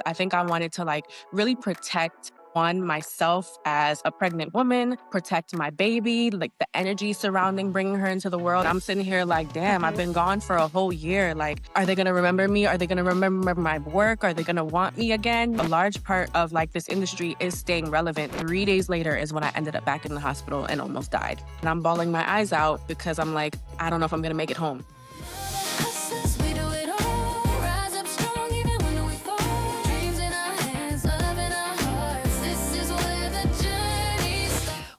I think I wanted to really protect myself as a pregnant woman, protect my baby, like the energy surrounding bringing her into the world. I'm sitting here like, damn, I've been gone for a whole year. Like, are they going to remember me? Are they going to remember my work? Are they going to want me again? A large part of this industry is staying relevant. 3 days later is when I ended up back in the hospital and almost died. And I'm bawling my eyes out because I'm like, I don't know if I'm going to make it home.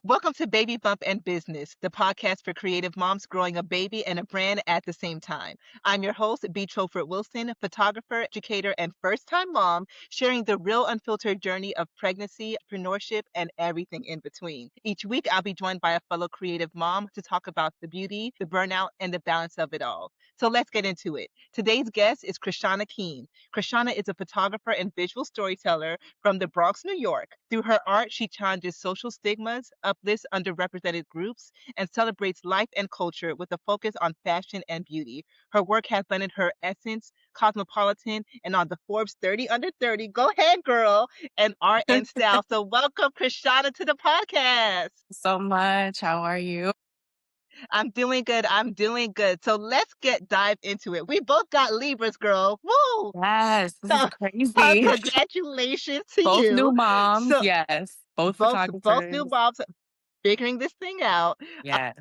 Welcome to Baby Bump and Business, the podcast for creative moms growing a baby and a brand at the same time. I'm your host, B. Troford Wilson, photographer, educator, and first-time mom, sharing the real unfiltered journey of pregnancy, entrepreneurship, and everything in between. Each week, I'll be joined by a fellow creative mom to talk about the beauty, the burnout, and the balance of it all. So let's get into it. Today's guest is Kreshonna Keane. Kreshonna is a photographer and visual storyteller from the Bronx, New York. Through her art, she challenges social stigmas, uplifts underrepresented groups, and celebrates life and culture with a focus on fashion and beauty. Her work has blended her essence, cosmopolitan, and on the Forbes 30 Under 30, go ahead, girl, and art and style. So welcome, Kreshonna, to the podcast. So much. How are you? I'm doing good. I'm doing good. So let's dive into it. We both got Libras, girl. Woo! Yes, this is So, crazy. congratulations to Both you. new moms. So Yes. Both both new photographers. moms figuring this thing out. Yes.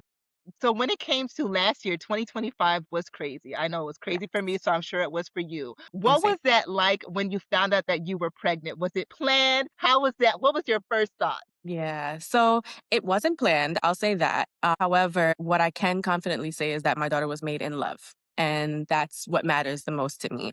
So when it came to last year, 2025 was crazy. I know it was Yeah. crazy for me, so I'm sure it was for you. What Insane. was that like when you found out that you were pregnant? Was it planned? How was that? What was your first thought? Yeah. So it wasn't planned. I'll say that. However, what I can confidently say is that my daughter was made in love. And that's what matters the most to me.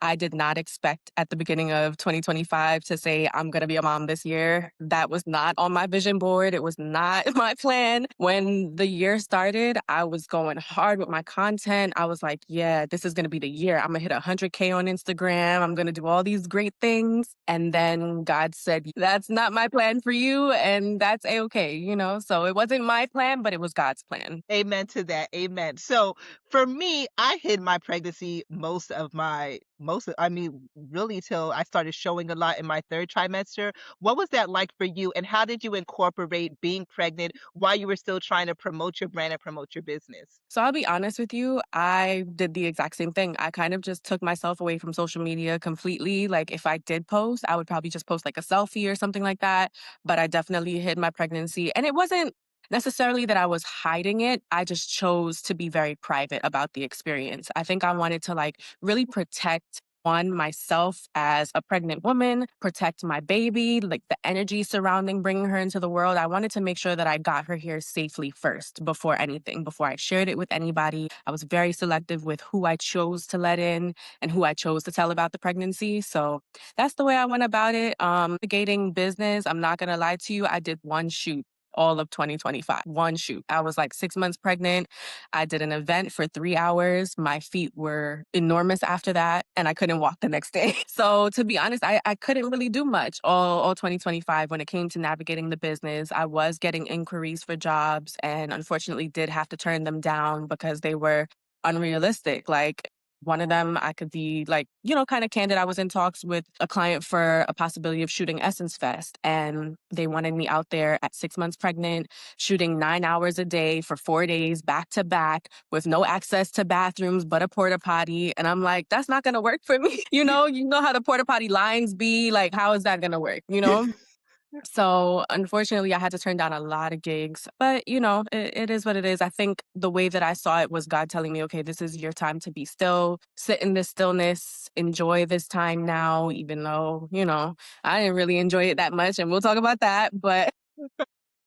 I did not expect at the beginning of 2025 to say, I'm going to be a mom this year. That was not on my vision board. It was not my plan. When the year started, I was going hard with my content. I was like, yeah, this is going to be the year. I'm going to hit 100K on Instagram. I'm going to do all these great things. And then God said, that's not my plan for you. And that's A-okay, So it wasn't my plan, but it was God's plan. Amen to that. Amen. So for me, I hid my pregnancy really till I started showing a lot in my third trimester. What was that like for you? And how did you incorporate being pregnant while you were still trying to promote your brand and promote your business? So I'll be honest with you, I did the exact same thing. I kind of just took myself away from social media completely. Like if I did post, I would probably just post like a selfie or something like that. But I definitely hid my pregnancy. And it wasn't necessarily that I was hiding it. I just chose to be very private about the experience. I think I wanted to really protect myself as a pregnant woman, protect my baby, like the energy surrounding bringing her into the world. I wanted to make sure that I got her here safely first before anything, before I shared it with anybody. I was very selective with who I chose to let in and who I chose to tell about the pregnancy. So that's the way I went about it. Navigating business, I'm not going to lie to you. I did one shoot all of 2025. One shoot. I was like 6 months pregnant. I did an event for 3 hours. My feet were enormous after that, and I couldn't walk the next day. So to be honest, I couldn't really do much all 2025 when it came to navigating the business. I was getting inquiries for jobs and unfortunately did have to turn them down because they were unrealistic. Like one of them, I could be kind of candid. I was in talks with a client for a possibility of shooting Essence Fest, and they wanted me out there at 6 months pregnant, shooting 9 hours a day for 4 days back to back with no access to bathrooms but a porta potty. And I'm like, that's not going to work for me. You know how the porta potty lines be. Like, how is that going to work? So unfortunately, I had to turn down a lot of gigs, but it is what it is. I think the way that I saw it was God telling me, okay, this is your time to be still, sit in this stillness, enjoy this time now, even though, I didn't really enjoy it that much. And we'll talk about that.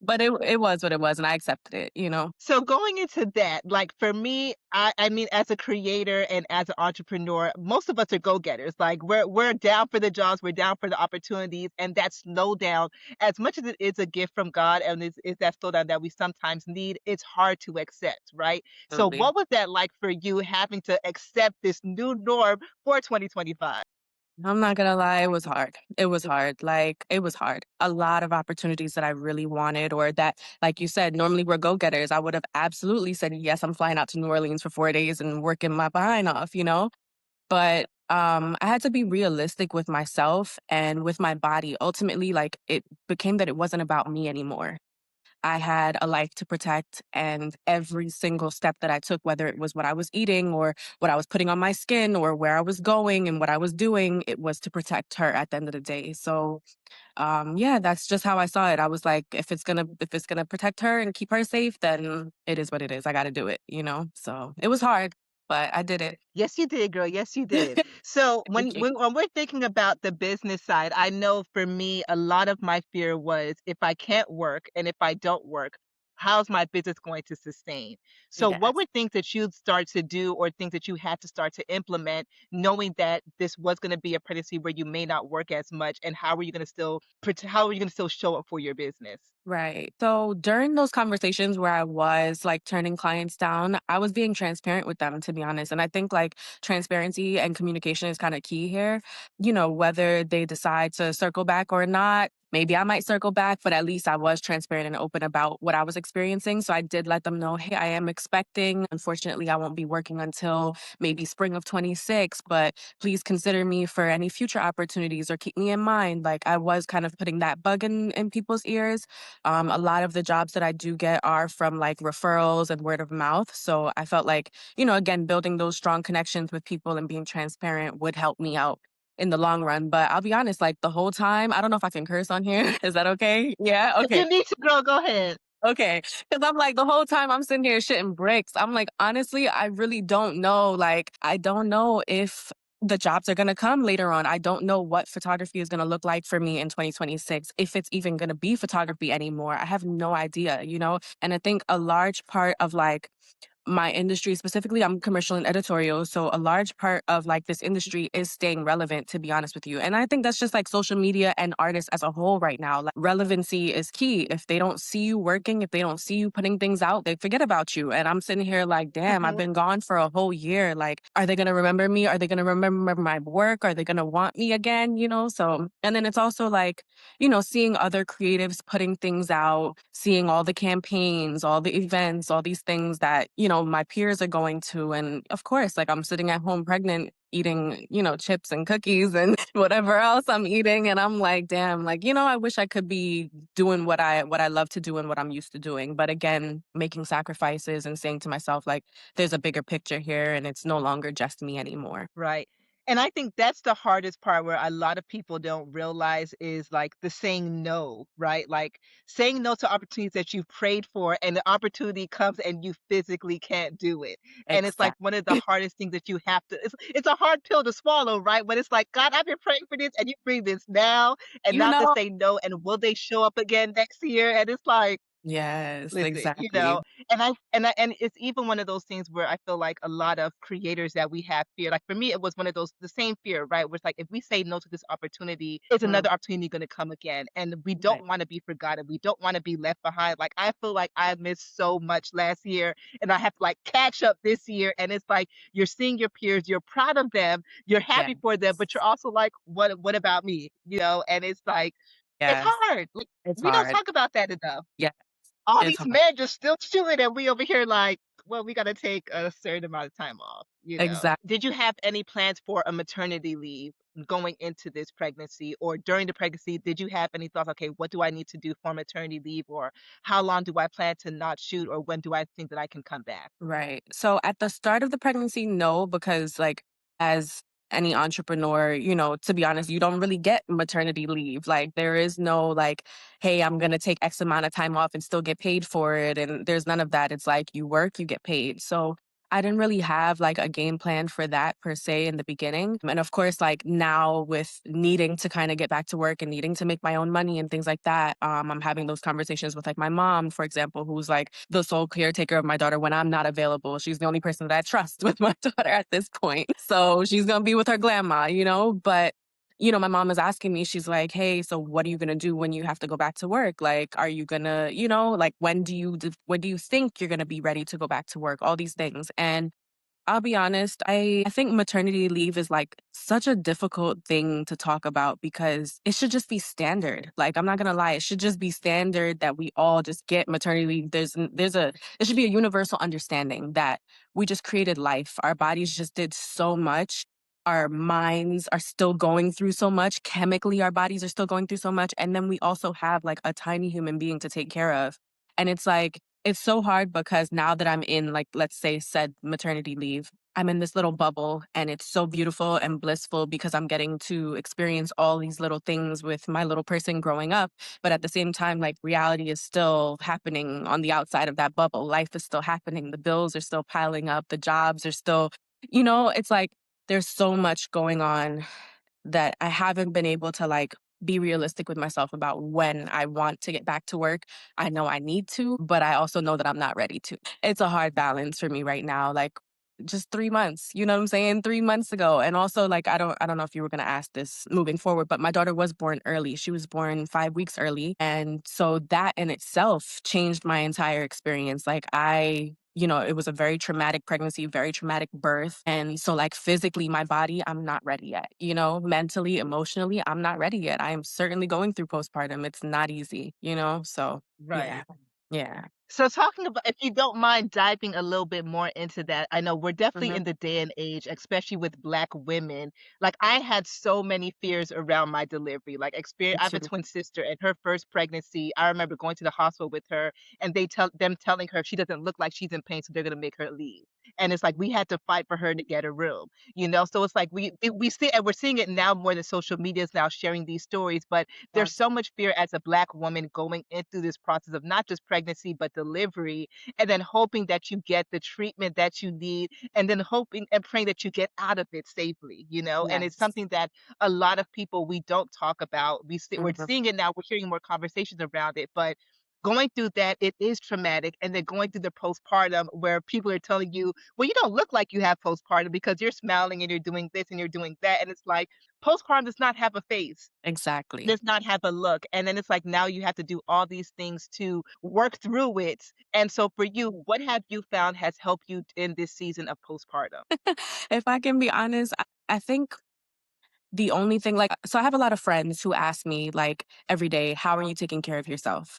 But it was what it was, and I accepted it. So going into that, like for me, I mean, as a creator and as an entrepreneur, most of us are go-getters. Like we're down for the jobs, we're down for the opportunities, and that slowdown, as much as it is a gift from God, and is that slowdown that we sometimes need, it's hard to accept, right? So Absolutely. what was that like for you having to accept this new norm for 2025? I'm not gonna lie, it was hard. It was hard. Like, it was hard. A lot of opportunities that I really wanted, or that, like you said, normally we're go-getters. I would have absolutely said, yes, I'm flying out to New Orleans for 4 days and working my behind off. But I had to be realistic with myself and with my body. Ultimately, like it became that it wasn't about me anymore. I had a life to protect, and every single step that I took, whether it was what I was eating or what I was putting on my skin or where I was going and what I was doing, it was to protect her at the end of the day. So, yeah, that's just how I saw it. I was like, if it's gonna protect her and keep her safe, then it is what it is. I got to do it. So it was hard, but I did it. Yes, you did, girl. Yes, you did. So Thank you. when we're thinking about the business side, I know for me, a lot of my fear was if I can't work and if I don't work, how's my business going to sustain? So what Yes. were things that you'd start to do or things that you had to start to implement, knowing that this was going to be a pregnancy where you may not work as much, and how are you going to still how are you going to still show up for your business? Right. So during those conversations where I was like turning clients down, I was being transparent with them, to be honest. And I think like transparency and communication is kind of key here. Whether they decide to circle back or not, maybe I might circle back, but at least I was transparent and open about what I was experiencing. So I did let them know, hey, I am expecting. Unfortunately, I won't be working until maybe spring of 26, but please consider me for any future opportunities or keep me in mind. Like I was kind of putting that bug in people's ears. A lot of the jobs that I do get are from like referrals and word of mouth. So I felt like, again, building those strong connections with people and being transparent would help me out in the long run. But I'll be honest, like the whole time, I don't know if I can curse on here. Is that okay? Yeah. If you Okay. need to, girl, go ahead. Okay. Cause I'm like, the whole time I'm sitting here shitting bricks. I'm like, honestly, I really don't know. Like, I don't know if the jobs are going to come later on. I don't know what photography is going to look like for me in 2026, if it's even going to be photography anymore. I have no idea. And I think a large part of like, my industry specifically, I'm commercial and editorial. So a large part of like this industry is staying relevant, to be honest with you. And I think that's just like social media and artists as a whole right now. Like relevancy is key. If they don't see you working, if they don't see you putting things out, they forget about you. And I'm sitting here like, damn, I've Mhm. been gone for a whole year. Like, are they gonna remember me? Are they gonna remember my work? Are they gonna want me again? So and then it's also like, seeing other creatives putting things out, seeing all the campaigns, all the events, all these things that, my peers are going to. And of course, like I'm sitting at home pregnant, eating, chips and cookies and whatever else I'm eating. And I'm like, damn, like, I wish I could be doing what I love to do and what I'm used to doing. But again, making sacrifices and saying to myself, like, there's a bigger picture here and it's no longer just me anymore. Right. And I think that's the hardest part where a lot of people don't realize is like the saying no, right? Like saying no to opportunities that you've prayed for and the opportunity comes and you physically can't do it. And it's like Exactly. one of the hardest things that you have to it's a hard pill to swallow, right? But it's like, God, I've been praying for this and you bring this now and You now to know? say no and will they show up again next year? And it's like Yes, listen, exactly. and it's even one of those things where I feel like a lot of creators that we have fear. Like for me, it was one of those the same fear, right? Where it's like if we say no to this opportunity, is Mm, another opportunity going to come again? And we right. don't want to be forgotten. We don't want to be left behind. Like I feel like I missed so much last year, and I have to like catch up this year. And it's like you're seeing your peers, you're proud of them, you're Yes. happy for them, but you're also like, what about me? And it's like it's Yes. hard. Like, It's we don't hard. talk about that enough. Yeah, All it's these hard. men just still chilling, and we over here like, well, we gotta take a certain amount of time off. Exactly. Did you have any plans for a maternity leave going into this pregnancy or during the pregnancy? Did you have any thoughts, okay, what do I need to do for maternity leave or how long do I plan to not shoot or when do I think that I can come back? Right. So at the start of the pregnancy, no, because like as any entrepreneur, to be honest, you don't really get maternity leave. Like there is no like, hey, I'm gonna take X amount of time off and still get paid for it. And there's none of that. It's like you work, you get paid. So I didn't really have like a game plan for that per se in the beginning. And of course, like now with needing to kind of get back to work and needing to make my own money and things like that, I'm having those conversations with like my mom, for example, who's like the sole caretaker of my daughter when I'm not available. She's the only person that I trust with my daughter at this point. So she's gonna be with her grandma. But my mom is asking me, she's like, hey, so what are you going to do when you have to go back to work? Like, are you going to, like, when do you think you're going to be ready to go back to work? All these things. And I'll be honest, I think maternity leave is like such a difficult thing to talk about because it should just be standard. Like, I'm not going to lie, it should just be standard that we all just get maternity leave. There should be a universal understanding that we just created life. Our bodies just did so much our minds are still going through so much. Chemically, our bodies are still going through so much. And then we also have like a tiny human being to take care of. And it's like, it's so hard because now that I'm in, like, let's say, said maternity leave, I'm in this little bubble and it's so beautiful and blissful because I'm getting to experience all these little things with my little person growing up. But at the same time, like, reality is still happening on the outside of that bubble. Life is still happening. The bills are still piling up. The jobs are still, it's like, there's so much going on that I haven't been able to, like, be realistic with myself about when I want to get back to work. I know I need to, but I also know that I'm not ready to. It's a hard balance for me right now, like, just 3 months, you know what I'm saying? 3 months ago, and also, like, I don't know if you were gonna ask this moving forward, but my daughter was born early. She was born 5 weeks early, and so that in itself changed my entire experience. Like, it was a very traumatic pregnancy, very traumatic birth, and so, like, physically, my body, I'm not ready yet, mentally, emotionally, I'm not ready yet. I am certainly going through postpartum. It's not easy, so yeah. Right. Yeah. So talking about, if you don't mind diving a little bit more into that, I know we're definitely Mhm. in the day and age, especially with Black women. Like I had so many fears around my delivery. Like experience, Me I have a too. twin sister, and her first pregnancy, I remember going to the hospital with her, and telling her she doesn't look like she's in pain, so they're gonna make her leave. And it's like we had to fight for her to get a room, you know. So it's like we see, and we're seeing it now more than social media is now sharing these stories, but there's Yes. so much fear as a Black woman going into this process of not just pregnancy, but delivery, and then hoping that you get the treatment that you need, and then hoping and praying that you get out of it safely, you know? And it's Yes. something that a lot of people we don't talk about. We're Mhm. seeing it now, we're hearing more conversations around it, but going through that, it is traumatic. And then going through the postpartum where people are telling you, well, you don't look like you have postpartum because you're smiling and you're doing this and you're doing that. And it's like, postpartum does not have a face, Exactly. does not have a look. And then it's like now you have to do all these things to work through it. And so for you, what have you found has helped you in this season of postpartum? If I can be honest, I think the only thing, like, so I have a lot of friends who ask me, like, every day, "How are you taking care of yourself?"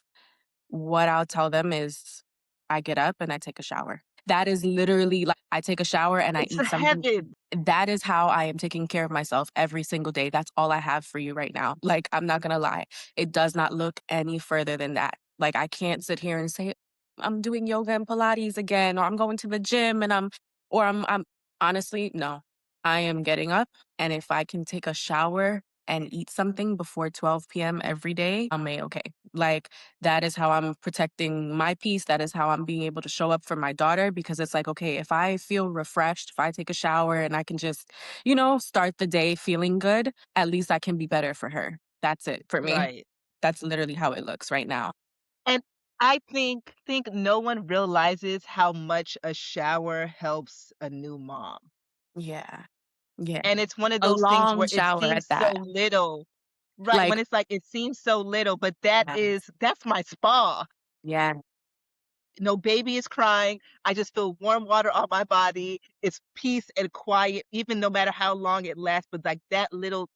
What I'll tell them is I get up and I take a shower. That is literally like I take a shower and I It's a eat something. heaven. That is how I am taking care of myself every single day. That's all I have for you right now. Like, I'm not gonna lie. It does not look any further than that. Like, I can't sit here and say, I'm doing yoga and Pilates again, or I'm going to the gym and I'm honestly, no. I am getting up, and if I can take a shower and eat something before 12 p.m. every day, I'm a-okay. Like, that is how I'm protecting my peace. That is how I'm being able to show up for my daughter because it's like, okay, if I feel refreshed, if I take a shower and I can just, start the day feeling good, at least I can be better for her. That's it for me. Right. That's literally how it looks right now. And I think no one realizes how much a shower helps a new mom. Yeah. Yeah. And it's one of A those things long where it shower at seems so that. little. Right, when Like, it's like it seems so little, but yes. that's my spa. Yeah. No baby is crying. I just feel warm water on my body. It's peace and quiet, even no matter how long it lasts, but like that little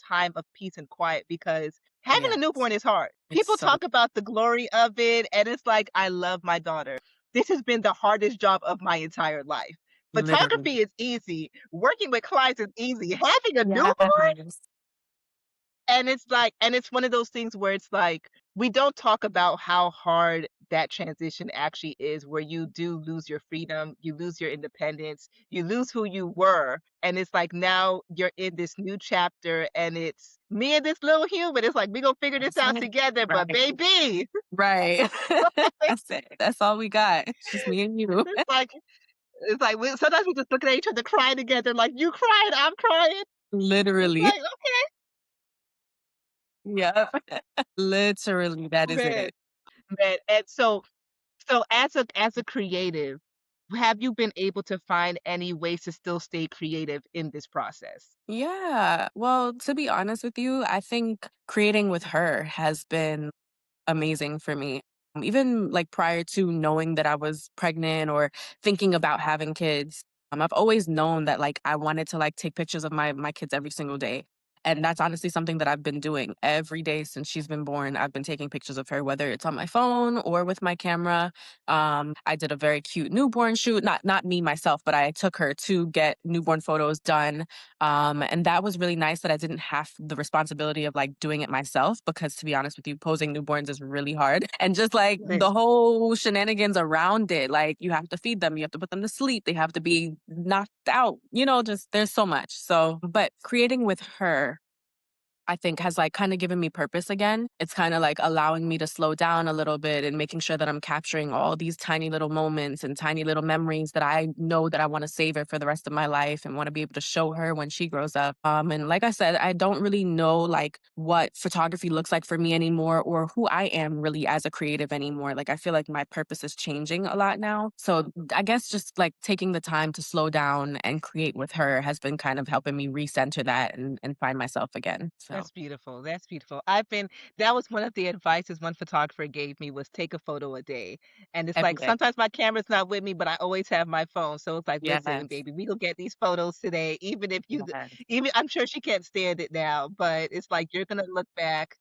time of peace and quiet because having a Yes. newborn is hard. It's People so talk about the glory of it, and it's like I love my daughter. This has been the hardest job of my entire life. literally. Photography is easy. Working with clients is easy. Having a newborn, Yes. and it's like, and it's one of those things where it's like, we don't talk about how hard that transition actually is, where you do lose your freedom, you lose your independence, you lose who you were. And it's like now you're in this new chapter and it's me and this little human. It's like we gonna figure this That's out it. together, but Right. baby, Right. like, That's it. That's all we got. It's just me and you. it's like it's like sometimes we just look at each other crying together, like you crying, I'm crying. It's Literally. like, Yep. Literally, that oh is man, it. man. And so as a creative, have you been able to find any ways to still stay creative in this process? Yeah. Well, to be honest with you, I think creating with her has been amazing for me. Even, like, prior to knowing that I was pregnant or thinking about having kids, I've always known that, like, I wanted to, like, take pictures of my kids every single day. And that's honestly something that I've been doing every day since she's been born. I've been taking pictures of her, whether it's on my phone or with my camera. I did a very cute newborn shoot, not me myself, but I took her to get newborn photos done. And that was really nice that I didn't have the responsibility of like doing it myself because to be honest with you, posing newborns is really hard. And just like It the is. whole shenanigans around it, like you have to feed them, you have to put them to sleep, they have to be knocked out, just there's so much. So, but creating with her I think has like kind of given me purpose again. It's kind of like allowing me to slow down a little bit and making sure that I'm capturing all these tiny little moments and tiny little memories that I know that I want to save her for the rest of my life and want to be able to show her when she grows up. And like I said, I don't really know like what photography looks like for me anymore or who I am really as a creative anymore. Like I feel like my purpose is changing a lot now. So I guess just like taking the time to slow down and create with her has been kind of helping me recenter that and find myself again. So That's beautiful, that's beautiful. That was one of the advices one photographer gave me was take a photo a day, and it's every like, day. sometimes my camera's not with me, but I always have my phone, so it's like, "Listen, Yes, baby, we gonna get these photos today, even if you yes. even I'm sure she can't stand it now, but it's like, you're gonna look back."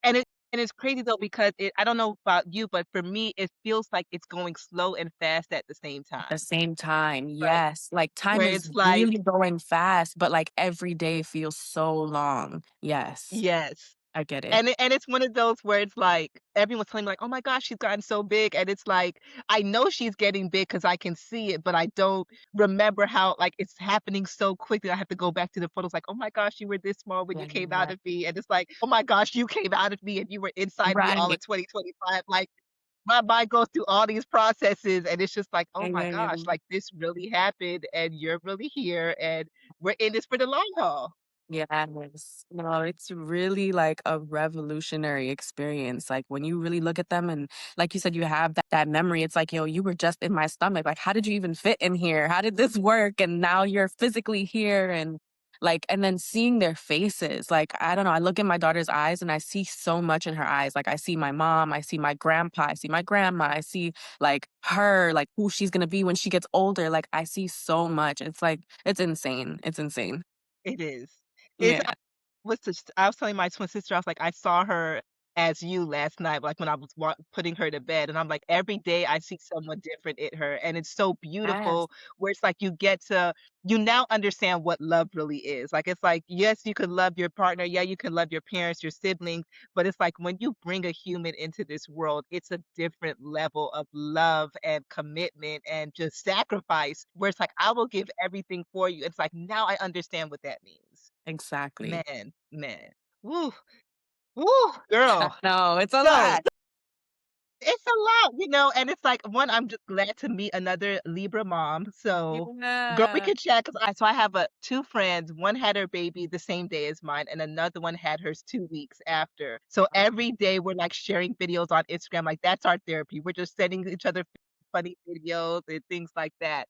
And it's crazy though because I don't know about you, but for me, it feels like it's going slow and fast at the same At the time, same time, right? yes, like, time Where is it's like really going fast, but, like, every day feels so long. Yes, yes. I get it. And it's one of those where it's like, everyone's telling me like, "Oh my gosh, she's gotten so big," and it's like, I know she's getting big because I can see it, but I don't remember how, like, it's happening so quickly. I have to go back to the photos like, "Oh my gosh, you were this small when you came out Yeah. of me," and it's like, "Oh my gosh, you came out of me and you were inside me all in Right. 2025." Like, my mind goes through all these processes, and it's just like, "Oh my gosh, Mhm. like, this really happened, and you're really here, and we're in this for the long haul." Yes. No, it's really like a revolutionary experience. Like when you really look at them and like you said, you have that memory. It's like, yo, you were just in my stomach. Like, how did you even fit in here? How did this work? And now you're physically here and like, and then seeing their faces. Like, I don't know. I look in my daughter's eyes and I see so much in her eyes. Like I see my mom, I see my grandpa, I see my grandma, I see like her, like who she's gonna be when she gets older. Like I see so much. It's like, it's insane. It's insane. It is. It's Yeah. I was telling my twin sister, I was like, "I saw her as you last night," like, when I was putting her to bed, and I'm like, "Every day I see someone different in her," and it's so Yes, beautiful where it's like you now understand what love really is. Like, it's like, yes, you can love your partner, yeah, you can love your parents, your siblings, but it's like when you bring a human into this world, it's a different level of love and commitment and just sacrifice where it's like, "I will give everything for you." It's like, now I understand what that means. exactly. Man, man. Woo, woo, girl. No, it's a So, lot. it's a lot, and it's like, one, I'm just glad to meet another Libra mom. So, girl, we Yeah. can chat because I have two friends. One had her baby the same day as mine, and another one had hers 2 weeks after. So every day we're like sharing videos on Instagram. Like that's our therapy. We're just sending each other funny videos and things like that.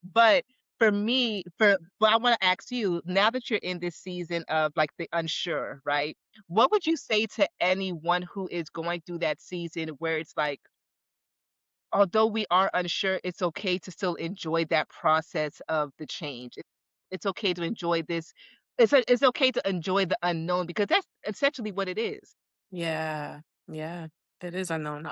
But for me, but I want to ask you now that you're in this season of like the unsure, right? What would you say to anyone who is going through that season where it's like, although we are unsure, it's okay to still enjoy that process of the change. It's okay to enjoy this. It's okay to enjoy the unknown because that's essentially what it is. Yeah, yeah, it is unknown.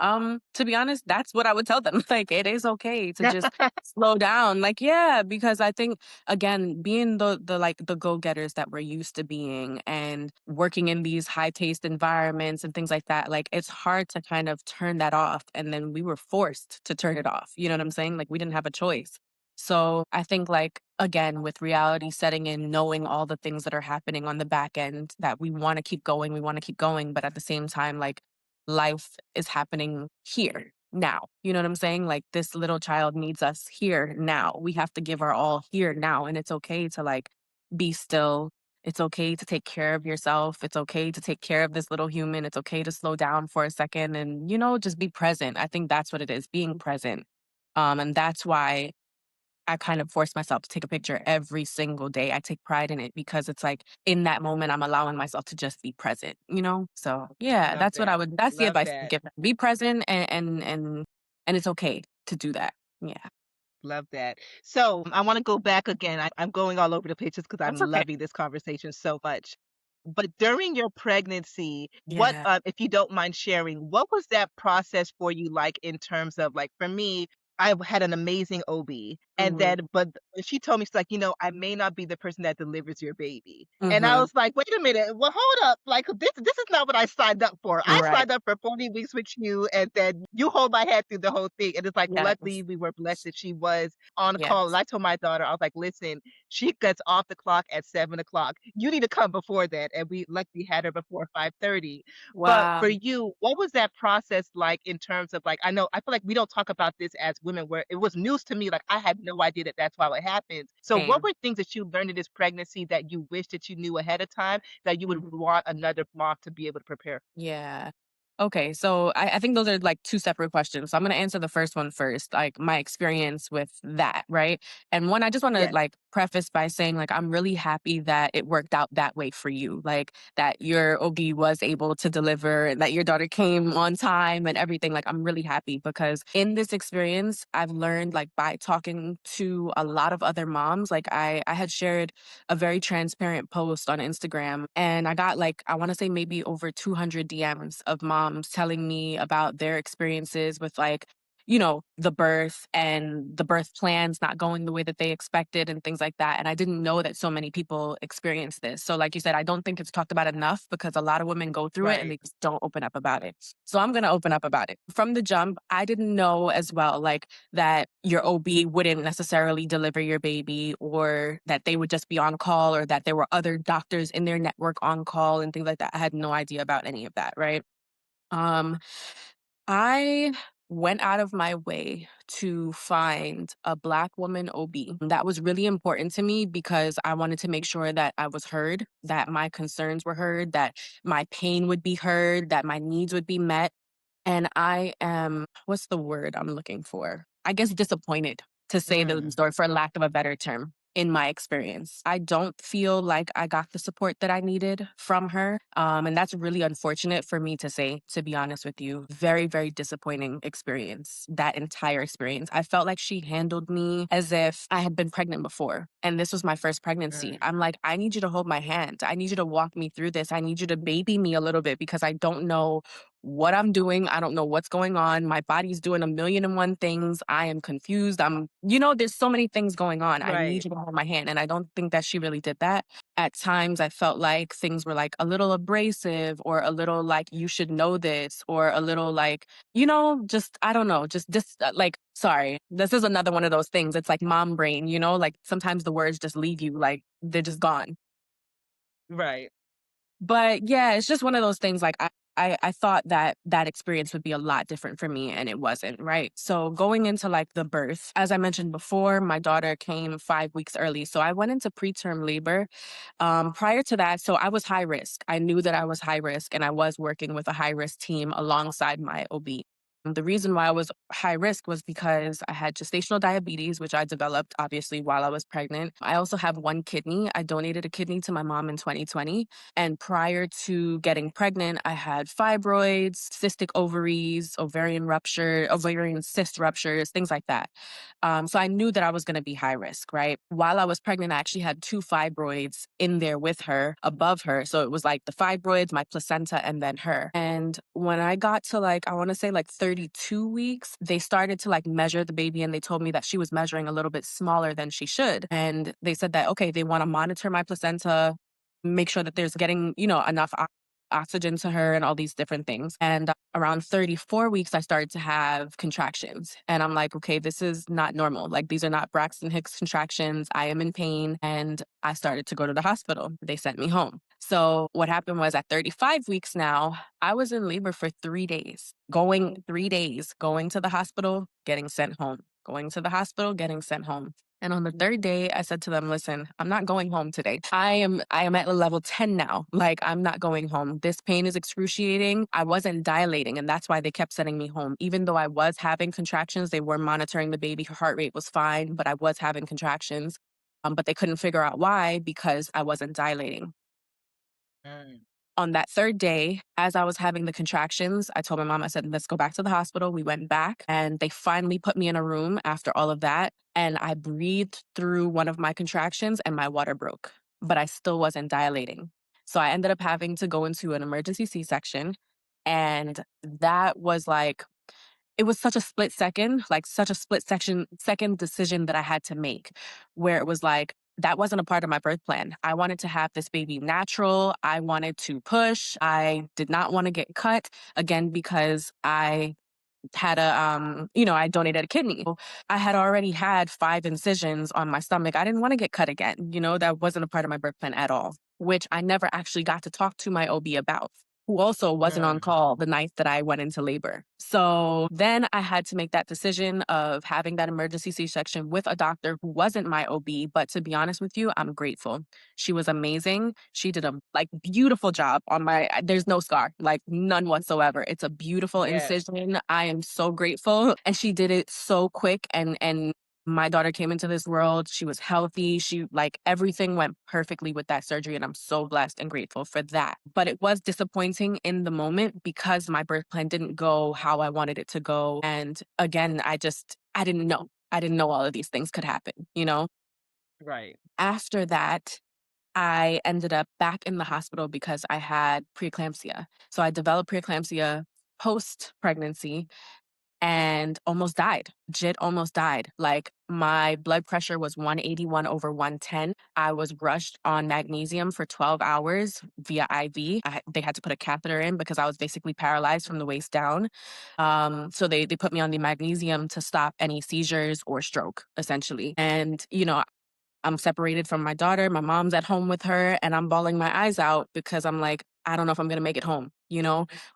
To be honest, that's what I would tell them. Like, it is okay to just slow down. Like, yeah, because I think again, being the like the go-getters that we're used to being and working in these high-paced environments and things like that, like it's hard to kind of turn that off. And then we were forced to turn it off. You know what I'm saying? Like we didn't have a choice. So I think like again with reality setting in, knowing all the things that are happening on the back end that we want to keep going, we want to keep going, but at the same time like life is happening here now. You know what I'm saying? Like this little child needs us here now. We have to give our all here now and it's okay to like be still. It's okay to take care of yourself. It's okay to take care of this little human. It's okay to slow down for a second and just be present. I think that's what it is, being present. And that's why I kind of force myself to take a picture every single day. I take pride in it because it's like in that moment, I'm allowing myself to just be present, you know? So yeah, Love that's what I that. would, that's the Love advice I would that. give them. Be present and it's okay to do that. Yeah. Love that. So I want to go back again. I'm going all over the place just because I'm That's okay. loving this conversation so much. But during your pregnancy, what, Yeah. if you don't mind sharing, what was that process for you like in terms of like for me, I had an amazing OB, and Mhm. then but when she told me, she's like, I may not be the person that delivers your baby. And I Mhm. was like, wait a minute, well, hold up. Like this is not what I signed up for. I Right. signed up for 40 weeks with you, and then you hold my hand through the whole thing. And it's like, luckily Yes. we were blessed that she was on call. And Yes. I told my daughter, I was like, listen, she gets off the clock at 7 o'clock. You need to come before that. And we luckily had her before 5:30. But Wow. for you, what was that process like in terms of like, I feel like we don't talk about this as women where it was news to me. Like I had no idea that that's how it happens. So what Same. were things that you learned in this pregnancy that you wish that you knew ahead of time that you would Mhm. want another mom to be able to prepare? Yeah. Okay, so I think those are like two separate questions. So I'm gonna answer the first one first, like my experience with that, right? And one, I just want to Yes. like preface by saying like I'm really happy that it worked out that way for you, like that your OB was able to deliver and that your daughter came on time and everything. Like I'm really happy because in this experience, I've learned like by talking to a lot of other moms, like I had shared a very transparent post on Instagram. And I got like, I want to say maybe over 200 DMs of moms telling me about their experiences with like, the birth and the birth plans not going the way that they expected and things like that. And I didn't know that so many people experience this. So, like you said, I don't think it's talked about enough because a lot of women go through it and Right. they just don't open up about it. So, I'm going to open up about it. From the jump, I didn't know as well, like, that your OB wouldn't necessarily deliver your baby or that they would just be on call or that there were other doctors in their network on call and things like that. I had no idea about any of that, right? Um, I went out of my way to find a Black woman OB. That was really important to me because I wanted to make sure that I was heard, that my concerns were heard, that my pain would be heard, that my needs would be met. And I am, what's the word I'm looking for? I guess disappointed, to say the Mm, least, or for lack of a better term, in my experience. I don't feel like I got the support that I needed from her. And that's really unfortunate for me to say, to be honest with you. Very, very disappointing experience, that entire experience. I felt like she handled me as if I had been pregnant before. And this was my first pregnancy. mm. I'm like, I need you to hold my hand. I need you to walk me through this. I need you to baby me a little bit because I don't know what I'm doing. I don't know what's going on. My body's doing a million and one things. I am confused. There's so many things going on. I need Right. you to hold my hand. And I don't think that she really did that. At times, I felt like things were like a little abrasive or a little like, you should know this, or a little like, just, I don't know, just like, sorry, this is another one of those things. It's like mom brain, like sometimes the words just leave you, like they're just gone. Right. But yeah, it's just one of those things, like, I thought that that experience would be a lot different for me, and it wasn't, right? So going into, like, the birth, as I mentioned before, my daughter came 5 weeks early, so I went into preterm labor. Prior to that, so I was high risk. I knew that I was high risk, and I was working with a high risk team alongside my OB. The reason why I was high risk was because I had gestational diabetes, which I developed obviously while I was pregnant. I also have one kidney. I donated a kidney to my mom in 2020. And prior to getting pregnant, I had fibroids, cystic ovaries, ovarian cyst ruptures, things like that. So I knew that I was going to be high risk, right? While I was pregnant, I actually had two fibroids in there with her, above her. So it was like the fibroids, my placenta, and then her. And when I got to like, I want to say like 32 weeks, they started to like measure the baby and they told me that she was measuring a little bit smaller than she should. And they said that, okay, they want to monitor my placenta, make sure that there's getting, enough oxygen to her and all these different things. And around 34 weeks, I started to have contractions. And I'm like, okay, this is not normal. Like, these are not Braxton Hicks contractions. I am in pain. And I started to go to the hospital. They sent me home. So what happened was at 35 weeks now, I was in labor for 3 days, going 3 days, going to the hospital, getting sent home, going to the hospital, getting sent home. And on the third day, I said to them, listen, I'm not going home today. I am at a level 10 now. Like, I'm not going home. This pain is excruciating. I wasn't dilating, and that's why they kept sending me home. Even though I was having contractions, they were monitoring the baby. Her heart rate was fine, but I was having contractions. But they couldn't figure out why because I wasn't dilating. Mm. On that third day, as I was having the contractions, I told my mom, I said, let's go back to the hospital. We went back and they finally put me in a room after all of that. And I breathed through one of my contractions and my water broke, but I still wasn't dilating. So I ended up having to go into an emergency C-section, and that was like it was such a split second, like such a second decision that I had to make, where it was like, that wasn't a part of my birth plan. I wanted to have this baby natural. I wanted to push. I did not want to get cut again because I had I donated a kidney. I had already had 5 incisions on my stomach. I didn't want to get cut again. That wasn't a part of my birth plan at all, which I never actually got to talk to my OB about, who also wasn't on Mm, call the night that I went into labor. So then I had to make that decision of having that emergency C-section with a doctor who wasn't my OB. But to be honest with you, I'm grateful. She was amazing. She did a beautiful job on there's no scar, like none whatsoever. It's a beautiful yes. incision. I am so grateful. And she did it so quick, and my daughter came into this world. She was healthy. She everything went perfectly with that surgery. And I'm so blessed and grateful for that. But it was disappointing in the moment because my birth plan didn't go how I wanted it to go. And again, I didn't know. I didn't know all of these things could happen. Right. After that, I ended up back in the hospital because I had preeclampsia. So I developed preeclampsia post pregnancy and almost died. Legit almost died. Like my blood pressure was 181 over 110. I was rushed on magnesium for 12 hours via IV. They had to put a catheter in because I was basically paralyzed from the waist down. So they put me on the magnesium to stop any seizures or stroke, essentially. And, I'm separated from my daughter. My mom's at home with her, and I'm bawling my eyes out because I'm like, I don't know if I'm gonna make it home.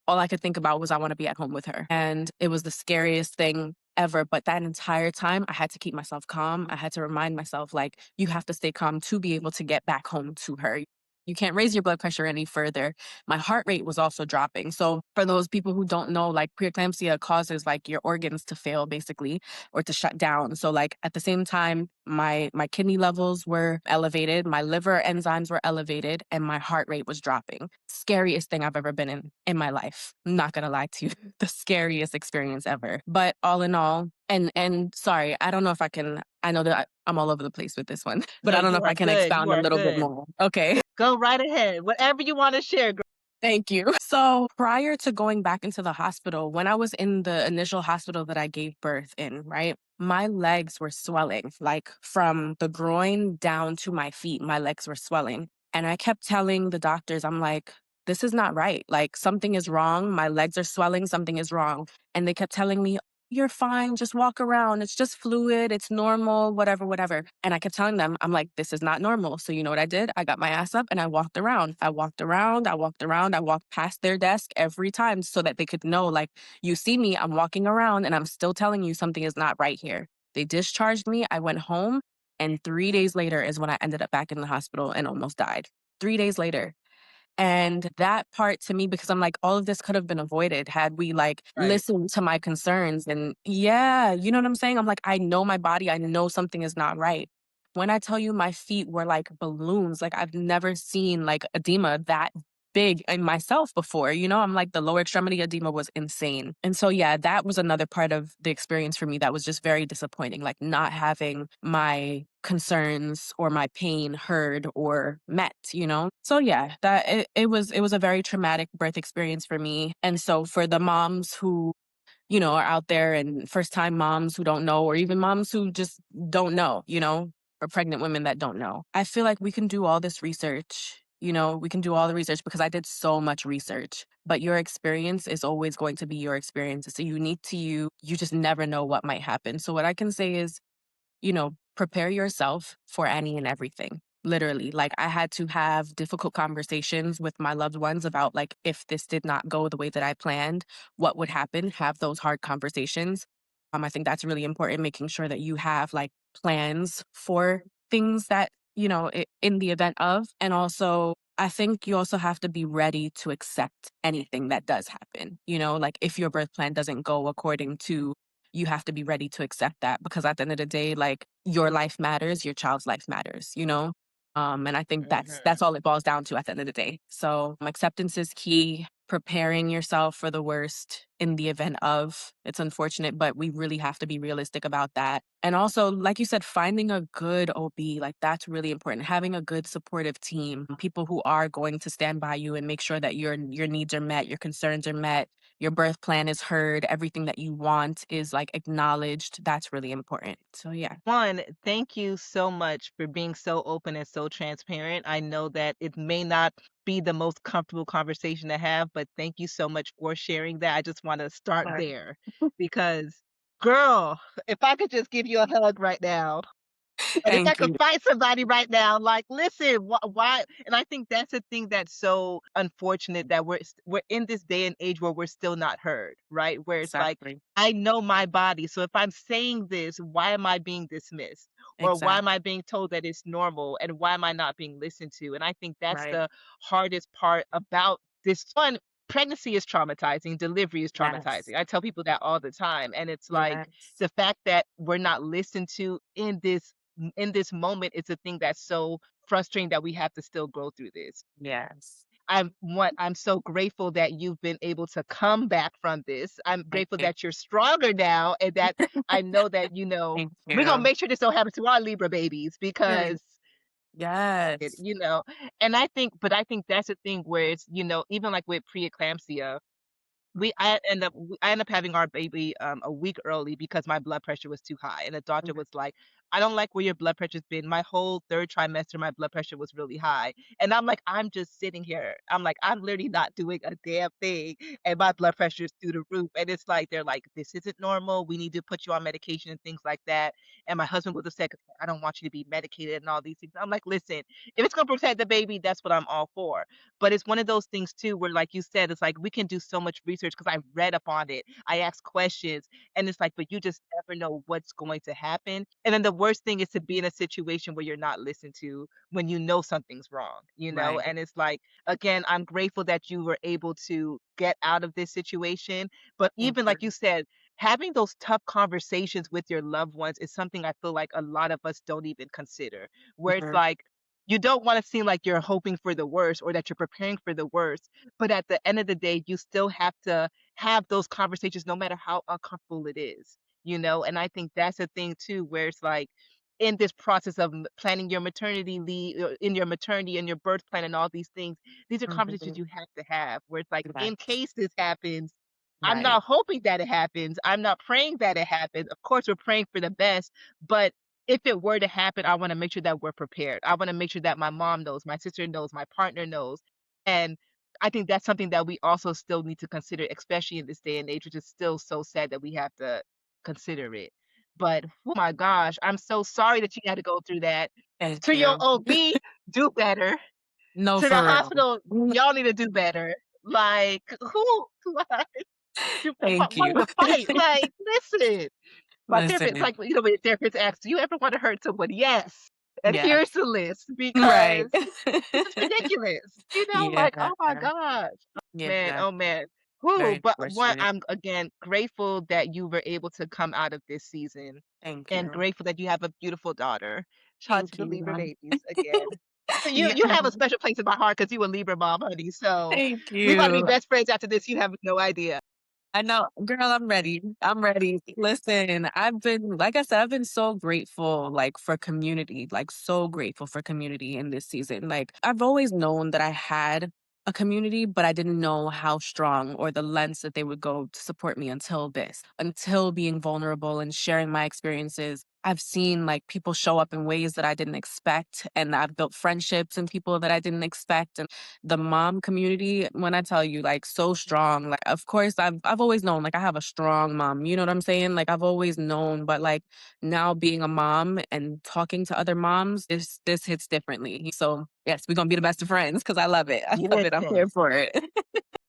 All I could think about was I want to be at home with her. And it was the scariest thing ever. But that entire time, I had to keep myself calm. I had to remind myself, like, you have to stay calm to be able to get back home to her. You can't raise your blood pressure any further. My heart rate was also dropping. So, for those people who don't know, like, preeclampsia causes like your organs to fail, basically, or to shut down. So like at the same time, my kidney levels were elevated, my liver enzymes were elevated, and my heart rate was dropping. Scariest thing I've ever been in my life. I'm not gonna lie to you. The scariest experience ever. But all in all, and sorry, I don't know if I can I know that I'm all over the place with this one, but No, I don't know you if are I can good. You expound a are little bit good. more. Okay. Go right ahead. Whatever you want to share, girl. Thank you. So prior to going back into the hospital, when I was in the initial hospital that I gave birth in, right? My legs were swelling, like from the groin down to my feet, my legs were swelling. And I kept telling the doctors, I'm like, this is not right. Like something is wrong. My legs are swelling. Something is wrong. And they kept telling me, you're fine. Just walk around. It's just fluid. It's normal, whatever, whatever. And I kept telling them, I'm like, this is not normal. So you know what I did? I got my ass up and I walked around. I walked around. I walked around. I walked past their desk every time so that they could know, like, you see me, I'm walking around and I'm still telling you something is not right here. They discharged me. I went home. And 3 days later is when I ended up back in the hospital and almost died. 3 days later. And that part to me, because I'm like, all of this could have been avoided had we Right. listened to my concerns. And yeah, you know what I'm saying? I'm like, I know my body. I know something is not right. When I tell you my feet were like balloons, like I've never seen like edema that big in myself before. I'm like, the lower extremity edema was insane. And so, yeah, that was another part of the experience for me that was just very disappointing, like not having my concerns or my pain heard or met. So yeah, that it was a very traumatic birth experience for me. And so for the moms who are out there, and first time moms who don't know, or even moms who just don't know, or pregnant women that don't know. I feel like we can do all this research. We can do all the research because I did so much research, but your experience is always going to be your experience. It's unique to you. You just never know what might happen. So what I can say is, prepare yourself for any and everything. Literally, like I had to have difficult conversations with my loved ones about like if this did not go the way that I planned, what would happen? Have those hard conversations. I think that's really important, making sure that you have like plans for things that, in the event of. And also, I think you also have to be ready to accept anything that does happen. Like if your birth plan doesn't go according to, you have to be ready to accept that, because at the end of the day, like your life matters, your child's life matters. And I think that's Hmm. all it boils down to at the end of the day. So acceptance is key. preparing yourself for the worst in the event of. It's unfortunate, but we really have to be realistic about that. And also, like you said, finding a good OB, like that's really important. Having a good supportive team, people who are going to stand by you and make sure that your needs are met, your concerns are met, your birth plan is heard, everything that you want is like acknowledged. That's really important. So yeah. One, thank you so much for being so open and so transparent. I know that it may not be the most comfortable conversation to have, but thank you so much for sharing that. I just want to start Sure. there because, girl, if I could just give you a hug right now. And if I Thank could you. find somebody right now, like, listen, why? And I think that's the thing that's so unfortunate that we're in this day and age where we're still not heard, right? Where it's like, Exactly. I know my body, so if I'm saying this, why am I being dismissed? Or why am Exactly. I being told that it's normal? And why am I not being listened to? And I think that's Right. the hardest part about this one. Pregnancy is traumatizing, delivery is Yes. traumatizing. I tell people that all the time. And it's like Yes. the fact that we're not listened to in this moment, it's a thing that's so frustrating that we have to still go through this. Yes. I'm so grateful that you've been able to come back from this. I'm Thank grateful you. that you're stronger now and that I know that, Thank we're gonna you. make sure this don't happen to our Libra babies Period. because Yes. and I think that's the thing where it's, even like with preeclampsia, I end up having our baby, a week early because my blood pressure was too high, and the doctor Mhm. was like, "I don't like where your blood pressure's been." My whole 3rd trimester, my blood pressure was really high, and I'm like, "I'm just sitting here." I'm like, "I'm literally not doing a damn thing, and my blood pressure is through the roof." And it's like, they're like, "This isn't normal. We need to put you on medication," and things like that. And my husband was upset 'cause I don't want you to be medicated and all these things. I'm like, "Listen, if it's gonna protect the baby, that's what I'm all for." But it's one of those things too where, like you said, it's like we can do so much research because I read up on it. I asked questions, and it's like, but you just never know what's going to happen. And then the worst thing is to be in a situation where you're not listened to when you know something's wrong. Right. And it's like, again, I'm grateful that you were able to get out of this situation. But Thank even you. like you said, having those tough conversations with your loved ones is something I feel like a lot of us don't even consider, where it's Mhm. like, you don't want to seem like you're hoping for the worst or that you're preparing for the worst. But at the end of the day, you still have to have those conversations no matter how uncomfortable it is. And I think that's a thing too, where it's like in this process of planning your maternity leave, in your maternity and your birth plan and all these things, these are conversations Mhm. you have to have where it's like, in Yes. case this happens, I'm Right. not hoping that it happens. I'm not praying that it happens. Of course, we're praying for the best, but if it were to happen, I want to make sure that we're prepared. I want to make sure that my mom knows, my sister knows, my partner knows. And I think that's something that we also still need to consider, especially in this day and age, which is still so sad that we have to consider it. But oh my gosh, I'm so sorry that you had to go through that. Thank To your you. OB, do better. No, To the for real. hospital, y'all need to do better. Like, who? Like, Thank why you. the fight? Like, listen. My therapist, Listen. like, when your therapist asks, "Do you ever want to hurt someone?" Yes. And Yes. here's the list Right. because this is ridiculous. Yeah. Like, oh my gosh. Man, Yeah. oh man. Whoo, Very but what unfortunate. I'm again grateful that you were able to come out of this season Thank and you. grateful that you have a beautiful daughter. Shout out Thank to the you. Libra babies again. You Yeah. you have a special place in my heart because you a Libra mom, honey. So Thank we about to be you. best friends after this. You have no idea. I know, girl, I'm ready. I'm ready. Listen, I've been, like I said, I've been so grateful, like for community, like so grateful for community in this season. Like, I've always known that I had a community, but I didn't know how strong or the lengths that they would go to support me until until being vulnerable and sharing my experiences. I've seen like people show up in ways that I didn't expect, and I've built friendships and people that I didn't expect. The mom community, when I tell you, like, so strong. Like, of course, I've always known, like, I have a strong mom. You know what I'm saying? Like, I've always known, but like now being a mom and talking to other moms, this hits differently. So yes, we're gonna be the best of friends because I love it. I love it. I'm Listen. here for it.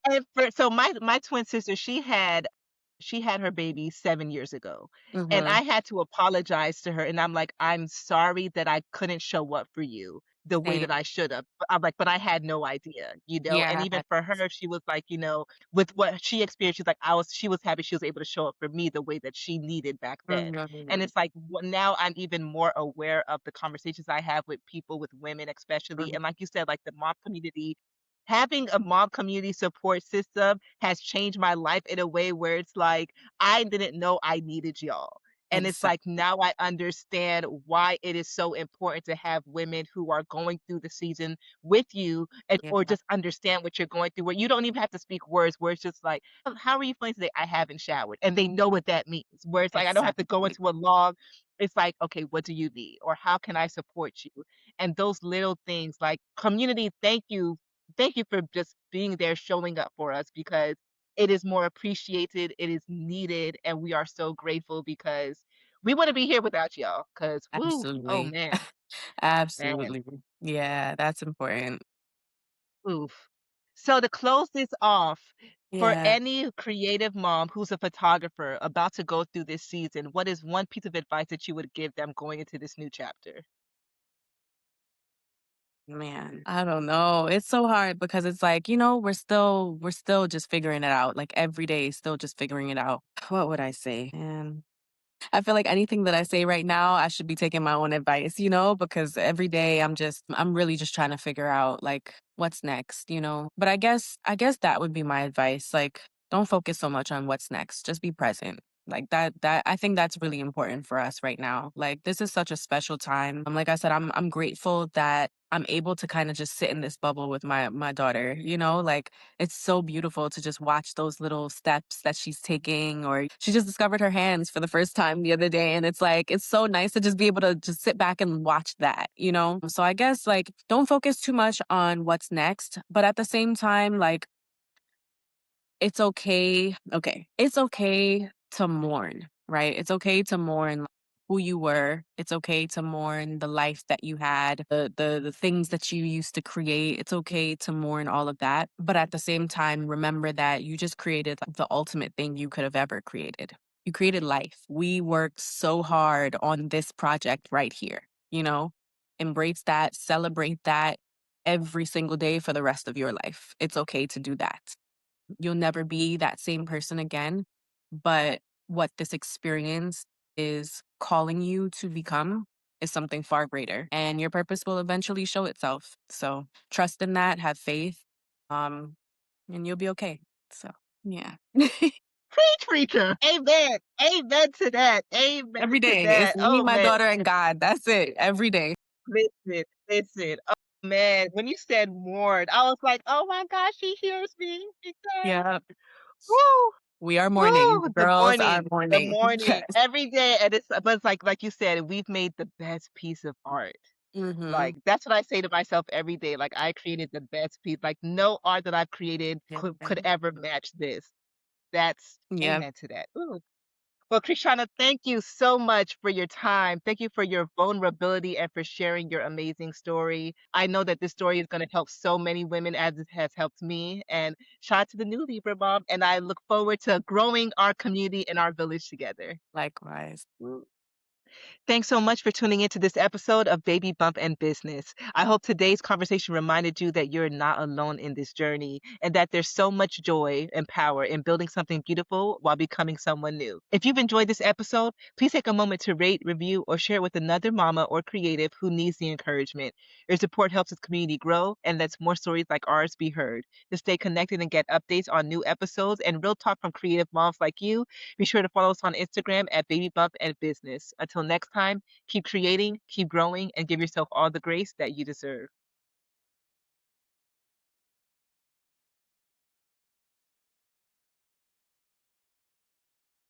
And so my twin sister, she had her baby 7 years ago, and Hmm. I had to apologize to her, and I'm like, "I'm sorry that I couldn't show up for you the way that Same. I should have." I'm like, "But I had no idea." And Yeah. even for her, she was like, with what she experienced, she's like, she was happy she was able to show up for me the way that she needed back then. And Hmm. it's like, now I'm even more aware of the conversations I have with people, with women especially, and like you said, like the mom community having a mom community support system has changed my life in a way where it's like, I didn't know I needed y'all. And it's like Exactly. now I understand why it is so important to have women who are going through the season with you and Yeah, or just understand what you're going through, where you don't even have to speak words, where it's just like, "Oh, how are you feeling today? I haven't showered." And they know what that means. Where it's like I don't have to go exactly. into a log. It's like, okay, what do you need? Or how can I support you? And those little things like community, thank you. Thank you for just being there, showing up for us because it is more appreciated, it is needed, and we are so grateful because we wouldn't be here without y'all. Cause woo, oh Absolutely. man, man, Absolutely. Yeah, that's important. oof. So to close this off, for Yeah. any creative mom who's a photographer about to go through this season, what is one piece of advice that you would give them going into this new chapter? Man, I don't know. It's so hard because it's like, we're still just figuring it out. Like every day, still just figuring it out. What would I say? Man, I feel like anything that I say right now, I should be taking my own advice, because every day I'm really just trying to figure out like what's next. But I guess that would be my advice. Like, don't focus so much on what's next. Just be present. Like that I think that's really important for us right now. Like this is such a special time. Like I said, I'm grateful that I'm able to kind of just sit in this bubble with my daughter. Like it's so beautiful to just watch those little steps that she's taking, or she just discovered her hands for the first time the other day. And it's like, it's so nice to just be able to just sit back and watch that. So I guess like don't focus too much on what's next, but at the same time, like it's okay. Okay. It's okay to mourn, right? It's okay to mourn who you were. It's okay to mourn the life that you had, the things that you used to create. It's okay to mourn all of that. But at the same time, remember that you just created like, the ultimate thing you could have ever created. You created life. We worked so hard on this project right here. Embrace that, celebrate that every single day for the rest of your life. It's okay to do that. You'll never be that same person again. But what this experience is calling you to become is something far greater. And your purpose will eventually show itself. So trust in that, have faith, um, and you'll be okay. So, yeah. Preach, preacher. Amen. Amen to that. Amen Every to day. It's that. me, Oh my man. daughter, and God. That's it. Every day. Listen, listen. Oh man, when you said mourn, I was like, oh my gosh, she hears me because Yeah. woo, We are mourning. woo, The girls are the mourning. morning, Yes. every day, and it's but it's like you said, we've made the best piece of art. Mm-hmm. Like that's what I say to myself every day. Like I created the best piece. Like no art that I've created Yeah. could ever match this. That's Yeah. amen to that. Ooh. Well, Krishana, thank you so much for your time. Thank you for your vulnerability and for sharing your amazing story. I know that this story is going to help so many women as it has helped me. And shout out to the new Libra mom. And I look forward to growing our community and our village together. Likewise. Thanks so much for tuning into this episode of Baby Bump and Business. I hope today's conversation reminded you that you're not alone in this journey and that there's so much joy and power in building something beautiful while becoming someone new. If you've enjoyed this episode, please take a moment to rate, review, or share with another mama or creative who needs the encouragement. Your support helps this community grow and lets more stories like ours be heard. To stay connected and get updates on new episodes and real talk from creative moms like you, be sure to follow us on Instagram at Baby Bump and Business. Until next time, keep creating, keep growing, and give yourself all the grace that you deserve.